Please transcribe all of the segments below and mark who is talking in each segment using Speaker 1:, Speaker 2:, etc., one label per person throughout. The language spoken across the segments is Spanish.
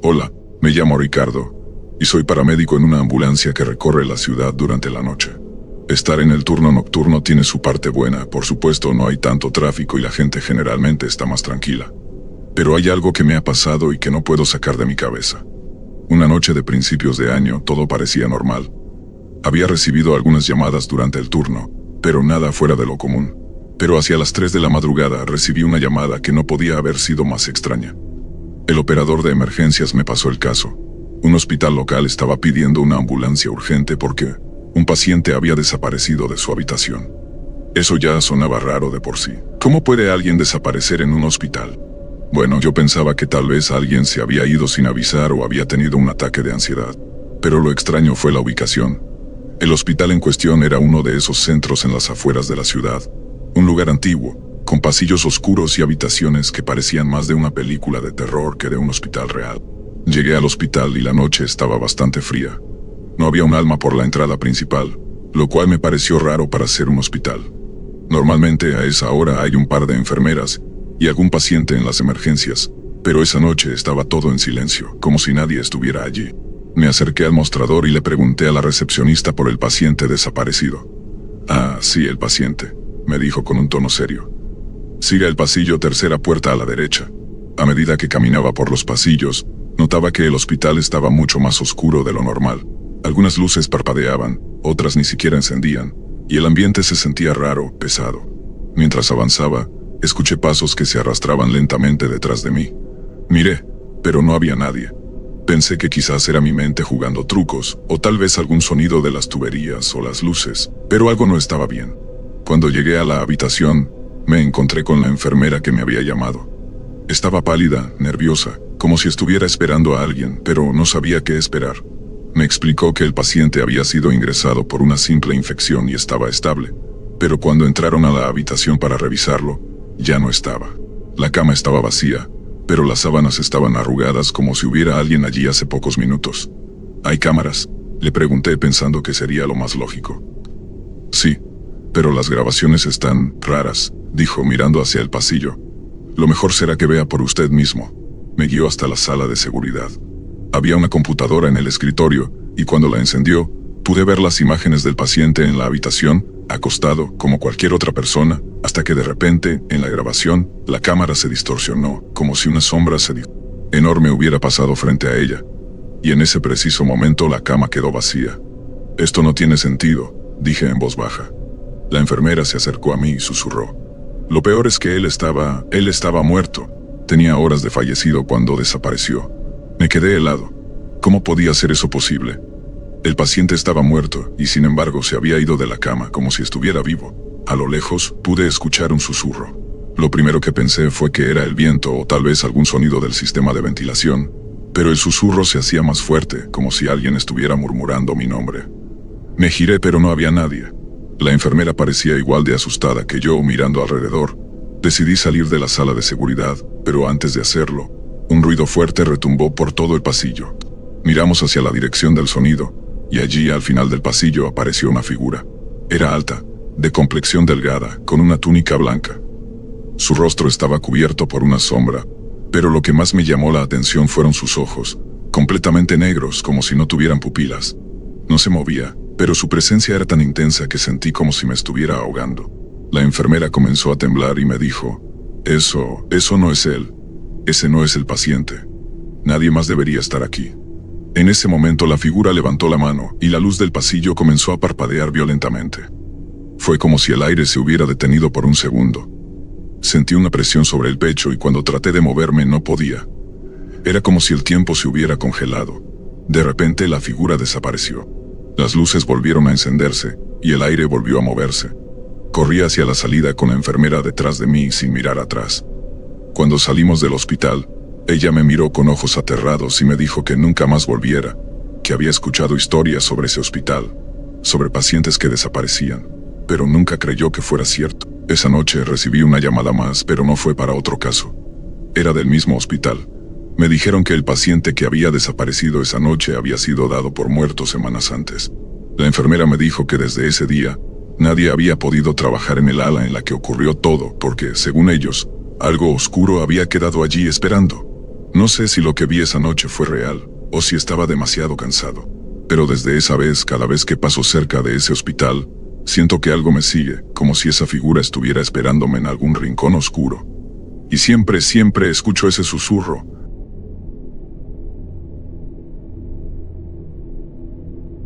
Speaker 1: Hola, me llamo Ricardo, y soy paramédico en una ambulancia que recorre la ciudad durante la noche. Estar en el turno nocturno tiene su parte buena, por supuesto no hay tanto tráfico y la gente generalmente está más tranquila. Pero hay algo que me ha pasado y que no puedo sacar de mi cabeza. Una noche de principios de año todo parecía normal. Había recibido algunas llamadas durante el turno, pero nada fuera de lo común. Pero hacia las 3 de la madrugada recibí una llamada que no podía haber sido más extraña. El operador de emergencias me pasó el caso. Un hospital local estaba pidiendo una ambulancia urgente porque un paciente había desaparecido de su habitación. Eso ya sonaba raro de por sí. ¿Cómo puede alguien desaparecer en un hospital? Bueno, yo pensaba que tal vez alguien se había ido sin avisar o había tenido un ataque de ansiedad. Pero lo extraño fue la ubicación. El hospital en cuestión era uno de esos centros en las afueras de la ciudad. Un lugar antiguo, con pasillos oscuros y habitaciones que parecían más de una película de terror que de un hospital real. Llegué al hospital y la noche estaba bastante fría. No había un alma por la entrada principal, lo cual me pareció raro para ser un hospital. Normalmente a esa hora hay un par de enfermeras y algún paciente en las emergencias, pero esa noche estaba todo en silencio, como si nadie estuviera allí. Me acerqué al mostrador y le pregunté a la recepcionista por el paciente desaparecido. Ah, sí, el paciente, me dijo con un tono serio. Siga el pasillo, tercera puerta a la derecha. A medida que caminaba por los pasillos, notaba que el hospital estaba mucho más oscuro de lo normal. Algunas luces parpadeaban, otras ni siquiera encendían, y el ambiente se sentía raro, pesado. Mientras avanzaba, escuché pasos que se arrastraban lentamente detrás de mí. Miré, pero no había nadie. Pensé que quizás era mi mente jugando trucos, o tal vez algún sonido de las tuberías o las luces, pero algo no estaba bien. Cuando llegué a la habitación, me encontré con la enfermera que me había llamado. Estaba pálida, nerviosa, como si estuviera esperando a alguien, pero no sabía qué esperar. Me explicó que el paciente había sido ingresado por una simple infección y estaba estable, pero cuando entraron a la habitación para revisarlo, ya no estaba. La cama estaba vacía, pero las sábanas estaban arrugadas como si hubiera alguien allí hace pocos minutos. ¿Hay cámaras?, le pregunté pensando que sería lo más lógico. Sí, pero las grabaciones están raras, dijo mirando hacia el pasillo. Lo mejor será que vea por usted mismo. Me guió hasta la sala de seguridad. Había una computadora en el escritorio, y cuando la encendió, pude ver las imágenes del paciente en la habitación, acostado como cualquier otra persona, hasta que de repente, en la grabación, la cámara se distorsionó, como si una sombra enorme hubiera pasado frente a ella. Y en ese preciso momento la cama quedó vacía. Esto no tiene sentido, dije en voz baja. La enfermera se acercó a mí y susurró. Lo peor es que él estaba muerto. Tenía horas de fallecido cuando desapareció. Me quedé helado. ¿Cómo podía ser eso posible? El paciente estaba muerto y sin embargo se había ido de la cama como si estuviera vivo. A lo lejos pude escuchar un susurro. Lo primero que pensé fue que era el viento o tal vez algún sonido del sistema de ventilación, pero el susurro se hacía más fuerte, como si alguien estuviera murmurando mi nombre. Me giré pero no había nadie. La enfermera parecía igual de asustada que yo mirando alrededor. Decidí salir de la sala de seguridad, pero antes de hacerlo, un ruido fuerte retumbó por todo el pasillo. Miramos hacia la dirección del sonido, y allí al final del pasillo apareció una figura. Era alta, de complexión delgada, con una túnica blanca. Su rostro estaba cubierto por una sombra, pero lo que más me llamó la atención fueron sus ojos, completamente negros como si no tuvieran pupilas. No se movía, pero su presencia era tan intensa que sentí como si me estuviera ahogando. La enfermera comenzó a temblar y me dijo, Eso no es él. Ese no es el paciente. Nadie más debería estar aquí. En ese momento la figura levantó la mano y la luz del pasillo comenzó a parpadear violentamente. Fue como si el aire se hubiera detenido por un segundo. Sentí una presión sobre el pecho y cuando traté de moverme no podía. Era como si el tiempo se hubiera congelado. De repente la figura desapareció. Las luces volvieron a encenderse y el aire volvió a moverse. Corrí hacia la salida con la enfermera detrás de mí sin mirar atrás. Cuando salimos del hospital, ella me miró con ojos aterrados y me dijo que nunca más volviera, que había escuchado historias sobre ese hospital, sobre pacientes que desaparecían, pero nunca creyó que fuera cierto. Esa noche recibí una llamada más, pero no fue para otro caso. Era del mismo hospital. Me dijeron que el paciente que había desaparecido esa noche había sido dado por muerto semanas antes. La enfermera me dijo que desde ese día, nadie había podido trabajar en el ala en la que ocurrió todo, porque, según ellos, algo oscuro había quedado allí esperando. No sé si lo que vi esa noche fue real, o si estaba demasiado cansado. Pero desde esa vez, cada vez que paso cerca de ese hospital, siento que algo me sigue, como si esa figura estuviera esperándome en algún rincón oscuro. Y siempre escucho ese susurro.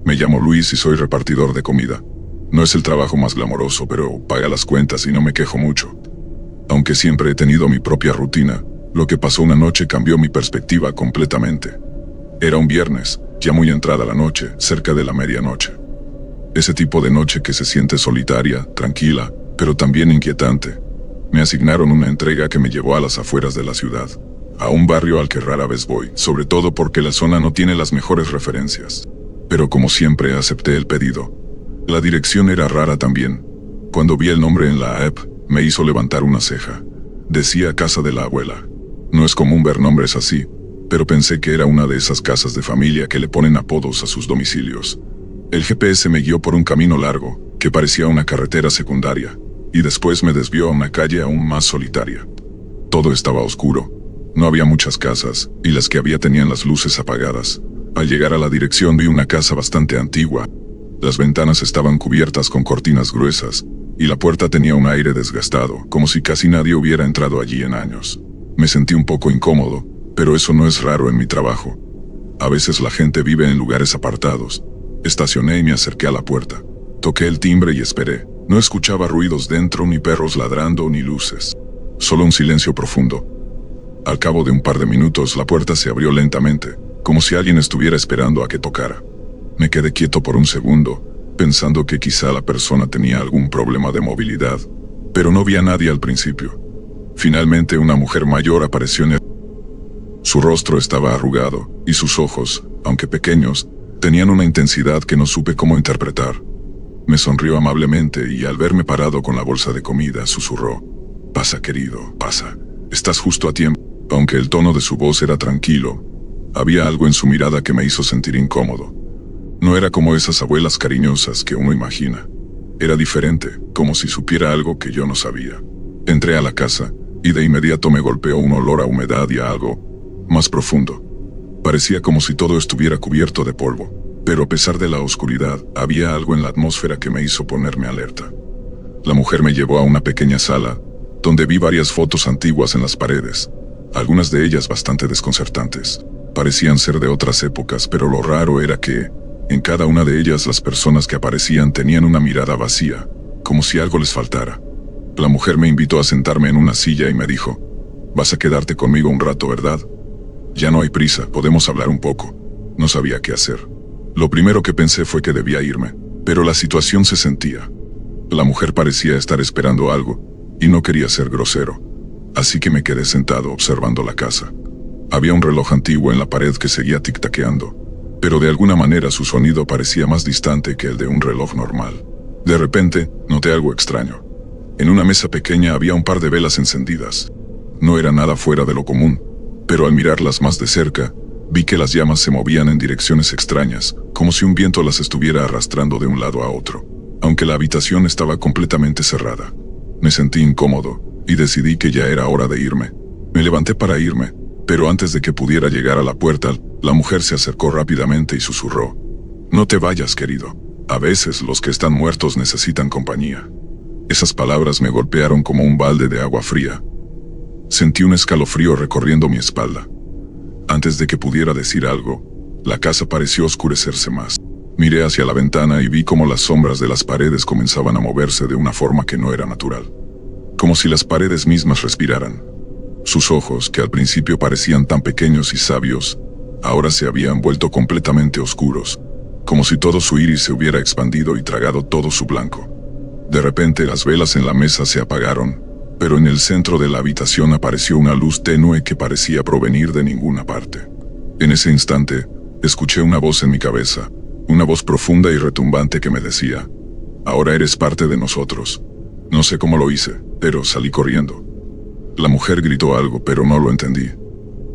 Speaker 1: Me llamo Luis y soy repartidor de comida. No es el trabajo más glamoroso, pero paga las cuentas y no me quejo mucho. Aunque siempre he tenido mi propia rutina, lo que pasó una noche cambió mi perspectiva completamente. Era un viernes, ya muy entrada la noche, cerca de la medianoche. Ese tipo de noche que se siente solitaria, tranquila, pero también inquietante. Me asignaron una entrega que me llevó a las afueras de la ciudad, a un barrio al que rara vez voy, sobre todo porque la zona no tiene las mejores referencias. Pero como siempre acepté el pedido. La dirección era rara también. Cuando vi el nombre en la app, me hizo levantar una ceja. Decía casa de la abuela. No es común ver nombres así, pero pensé que era una de esas casas de familia que le ponen apodos a sus domicilios. El GPS me guió por un camino largo, que parecía una carretera secundaria, y después me desvió a una calle aún más solitaria. Todo estaba oscuro. No había muchas casas, y las que había tenían las luces apagadas. Al llegar a la dirección vi una casa bastante antigua. Las ventanas estaban cubiertas con cortinas gruesas, y la puerta tenía un aire desgastado, como si casi nadie hubiera entrado allí en años. Me sentí un poco incómodo, pero eso no es raro en mi trabajo. A veces la gente vive en lugares apartados. Estacioné y me acerqué a la puerta. Toqué el timbre y esperé. No escuchaba ruidos dentro, ni perros ladrando, ni luces. Solo un silencio profundo. Al cabo de un par de minutos, la puerta se abrió lentamente, como si alguien estuviera esperando a que tocara. Me quedé quieto por un segundo, pensando que quizá la persona tenía algún problema de movilidad, pero no vi a nadie al principio. Finalmente, una mujer mayor apareció en el... Su rostro estaba arrugado, y sus ojos, aunque pequeños, tenían una intensidad que no supe cómo interpretar. Me sonrió amablemente y al verme parado con la bolsa de comida, susurró: «Pasa, querido, pasa. Estás justo a tiempo». Aunque el tono de su voz era tranquilo, había algo en su mirada que me hizo sentir incómodo. No era como esas abuelas cariñosas que uno imagina. Era diferente, como si supiera algo que yo no sabía. Entré a la casa, y de inmediato me golpeó un olor a humedad y a algo más profundo. Parecía como si todo estuviera cubierto de polvo, pero a pesar de la oscuridad, había algo en la atmósfera que me hizo ponerme alerta. La mujer me llevó a una pequeña sala, donde vi varias fotos antiguas en las paredes, algunas de ellas bastante desconcertantes. Parecían ser de otras épocas, pero lo raro era que, en cada una de ellas, las personas que aparecían tenían una mirada vacía, como si algo les faltara. La mujer me invitó a sentarme en una silla y me dijo: «Vas a quedarte conmigo un rato, ¿verdad? Ya no hay prisa, podemos hablar un poco». No sabía qué hacer. Lo primero que pensé fue que debía irme, pero la situación se sentía. La mujer parecía estar esperando algo, y no quería ser grosero. Así que me quedé sentado observando la casa. Había un reloj antiguo en la pared que seguía tic-taqueando, pero de alguna manera su sonido parecía más distante que el de un reloj normal. De repente, noté algo extraño. En una mesa pequeña había un par de velas encendidas. No era nada fuera de lo común, pero al mirarlas más de cerca, vi que las llamas se movían en direcciones extrañas, como si un viento las estuviera arrastrando de un lado a otro, aunque la habitación estaba completamente cerrada. Me sentí incómodo, y decidí que ya era hora de irme. Me levanté para irme, pero antes de que pudiera llegar a la puerta, la mujer se acercó rápidamente y susurró: «No te vayas, querido. A veces los que están muertos necesitan compañía». Esas palabras me golpearon como un balde de agua fría. Sentí un escalofrío recorriendo mi espalda. Antes de que pudiera decir algo, la casa pareció oscurecerse más. Miré hacia la ventana y vi cómo las sombras de las paredes comenzaban a moverse de una forma que no era natural. Como si las paredes mismas respiraran. Sus ojos, que al principio parecían tan pequeños y sabios, ahora se habían vuelto completamente oscuros, como si todo su iris se hubiera expandido y tragado todo su blanco. De repente las velas en la mesa se apagaron, pero en el centro de la habitación apareció una luz tenue que parecía provenir de ninguna parte. En ese instante, escuché una voz en mi cabeza, una voz profunda y retumbante que me decía: «Ahora eres parte de nosotros». No sé cómo lo hice, pero salí corriendo. La mujer gritó algo, pero no lo entendí.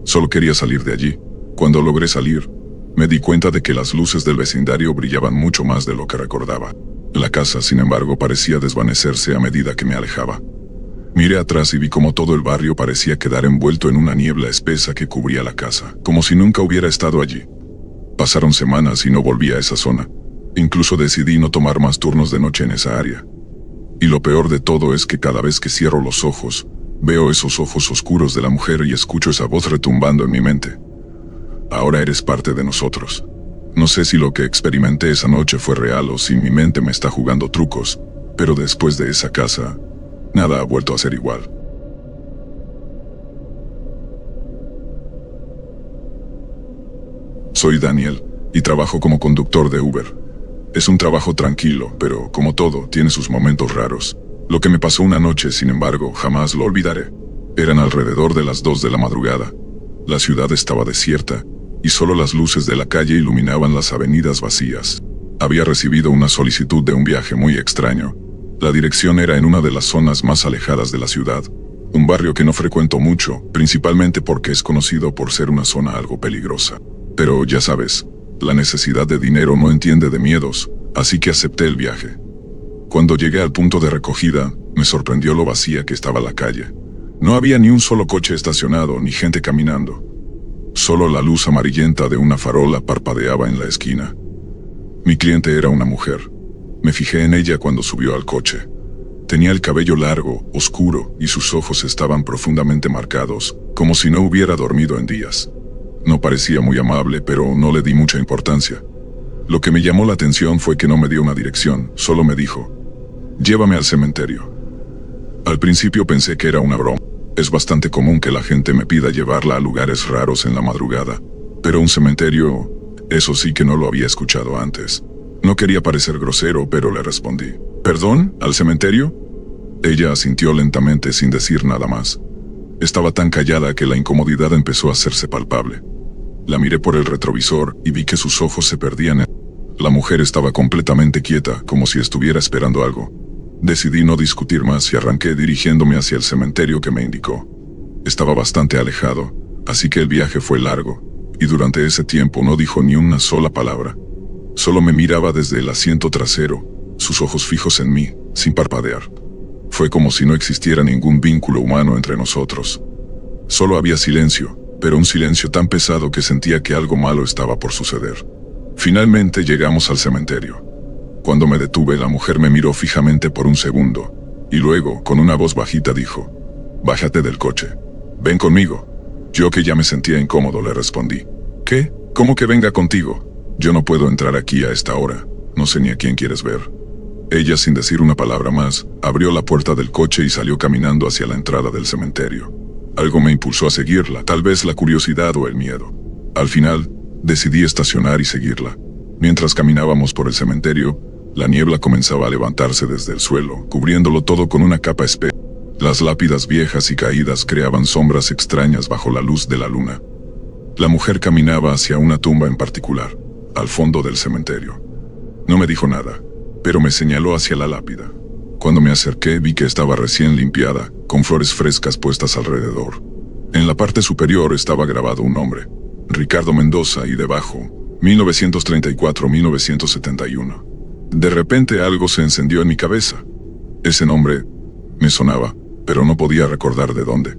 Speaker 1: Solo quería salir de allí. Cuando logré salir, me di cuenta de que las luces del vecindario brillaban mucho más de lo que recordaba. La casa, sin embargo, parecía desvanecerse a medida que me alejaba. Miré atrás y vi como todo el barrio parecía quedar envuelto en una niebla espesa que cubría la casa, como si nunca hubiera estado allí. Pasaron semanas y no volví a esa zona. Incluso decidí no tomar más turnos de noche en esa área. Y lo peor de todo es que cada vez que cierro los ojos, veo esos ojos oscuros de la mujer y escucho esa voz retumbando en mi mente. Ahora eres parte de nosotros. No sé si lo que experimenté esa noche fue real o si mi mente me está jugando trucos, pero después de esa casa, nada ha vuelto a ser igual. Soy Daniel, y trabajo como conductor de Uber. Es un trabajo tranquilo, pero como todo, tiene sus momentos raros. Lo que me pasó una noche, sin embargo, jamás lo olvidaré. Eran alrededor de las 2 de la madrugada. La ciudad estaba desierta, y solo las luces de la calle iluminaban las avenidas vacías. Había recibido una solicitud de un viaje muy extraño. La dirección era en una de las zonas más alejadas de la ciudad, un barrio que no frecuento mucho, principalmente porque es conocido por ser una zona algo peligrosa. Pero ya sabes, la necesidad de dinero no entiende de miedos, así que acepté el viaje. Cuando llegué al punto de recogida, me sorprendió lo vacía que estaba la calle. No había ni un solo coche estacionado ni gente caminando. Solo la luz amarillenta de una farola parpadeaba en la esquina. Mi cliente era una mujer. Me fijé en ella cuando subió al coche. Tenía el cabello largo, oscuro, y sus ojos estaban profundamente marcados, como si no hubiera dormido en días. No parecía muy amable, pero no le di mucha importancia. Lo que me llamó la atención fue que no me dio una dirección, solo me dijo: llévame al cementerio. Al principio pensé que era una broma. Es bastante común que la gente me pida llevarla a lugares raros en la madrugada, pero un cementerio, eso sí que no lo había escuchado antes. No quería parecer grosero, pero le respondí: ¿Perdón? ¿Al cementerio? Ella asintió lentamente sin decir nada más. Estaba tan callada que la incomodidad empezó a hacerse palpable. La miré por el retrovisor y vi que sus ojos se perdían en... La mujer estaba completamente quieta, como si estuviera esperando algo. Decidí no discutir más y arranqué dirigiéndome hacia el cementerio que me indicó. Estaba bastante alejado, así que el viaje fue largo, y durante ese tiempo no dijo ni una sola palabra. Solo me miraba desde el asiento trasero, sus ojos fijos en mí, sin parpadear. Fue como si no existiera ningún vínculo humano entre nosotros. Solo había silencio, pero un silencio tan pesado que sentía que algo malo estaba por suceder. Finalmente llegamos al cementerio. Cuando me detuve, la mujer me miró fijamente por un segundo, y luego, con una voz bajita, dijo: bájate del coche. Ven conmigo. Yo, que ya me sentía incómodo, le respondí: ¿qué? ¿Cómo que venga contigo? Yo no puedo entrar aquí a esta hora. No sé ni a quién quieres ver. Ella, sin decir una palabra más, abrió la puerta del coche y salió caminando hacia la entrada del cementerio. Algo me impulsó a seguirla, tal vez la curiosidad o el miedo. Al final, decidí estacionar y seguirla. Mientras caminábamos por el cementerio, la niebla comenzaba a levantarse desde el suelo, cubriéndolo todo con una capa espesa. Las lápidas viejas y caídas creaban sombras extrañas bajo la luz de la luna. La mujer caminaba hacia una tumba en particular, al fondo del cementerio. No me dijo nada, pero me señaló hacia la lápida. Cuando me acerqué, vi que estaba recién limpiada, con flores frescas puestas alrededor. En la parte superior estaba grabado un nombre: Ricardo Mendoza, y debajo, 1934-1971. De repente algo se encendió en mi cabeza. Ese nombre me sonaba, pero no podía recordar de dónde.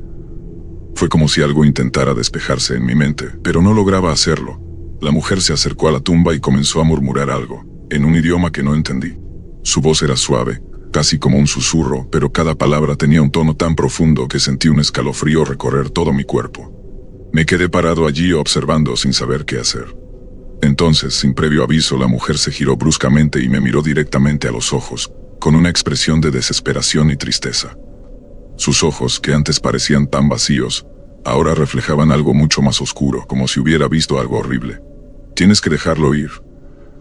Speaker 1: Fue como si algo intentara despejarse en mi mente, pero no lograba hacerlo. La mujer se acercó a la tumba y comenzó a murmurar algo, en un idioma que no entendí. Su voz era suave, casi como un susurro, pero cada palabra tenía un tono tan profundo que sentí un escalofrío recorrer todo mi cuerpo. Me quedé parado allí observando sin saber qué hacer. Entonces, sin previo aviso, la mujer se giró bruscamente y me miró directamente a los ojos, con una expresión de desesperación y tristeza. Sus ojos, que antes parecían tan vacíos, ahora reflejaban algo mucho más oscuro, como si hubiera visto algo horrible. «Tienes que dejarlo ir»,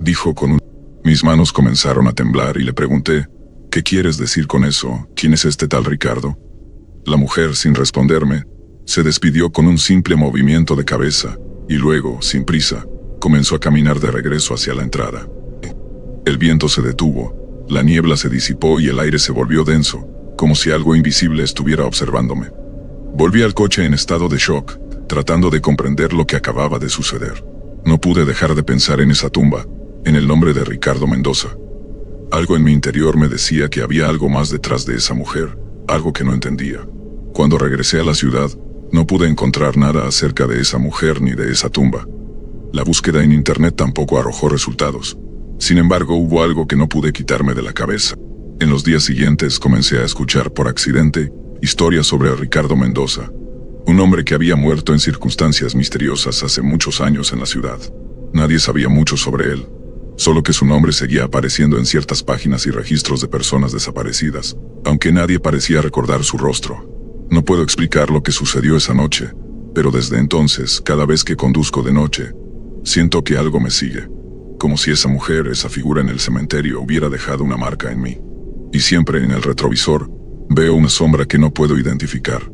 Speaker 1: dijo con un... Mis manos comenzaron a temblar y le pregunté: «¿Qué quieres decir con eso? ¿Quién es este tal Ricardo?». La mujer, sin responderme, se despidió con un simple movimiento de cabeza, y luego, sin prisa, comenzó a caminar de regreso hacia la entrada. El viento se detuvo, la niebla se disipó y el aire se volvió denso, como si algo invisible estuviera observándome. Volví al coche en estado de shock, tratando de comprender lo que acababa de suceder. No pude dejar de pensar en esa tumba, en el nombre de Ricardo Mendoza. Algo en mi interior me decía que había algo más detrás de esa mujer, algo que no entendía. Cuando regresé a la ciudad, no pude encontrar nada acerca de esa mujer ni de esa tumba. La búsqueda en internet tampoco arrojó resultados. Sin embargo, hubo algo que no pude quitarme de la cabeza. En los días siguientes comencé a escuchar por accidente historias sobre Ricardo Mendoza, un hombre que había muerto en circunstancias misteriosas hace muchos años en la ciudad. Nadie sabía mucho sobre él, solo que su nombre seguía apareciendo en ciertas páginas y registros de personas desaparecidas, aunque nadie parecía recordar su rostro. No puedo explicar lo que sucedió esa noche, pero desde entonces, cada vez que conduzco de noche, siento que algo me sigue, como si esa mujer, esa figura en el cementerio, hubiera dejado una marca en mí. Y siempre en el retrovisor, veo una sombra que no puedo identificar.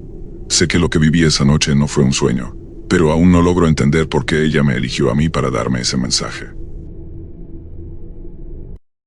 Speaker 1: Sé que lo que viví esa noche no fue un sueño, pero aún no logro entender por qué ella me eligió a mí para darme ese mensaje.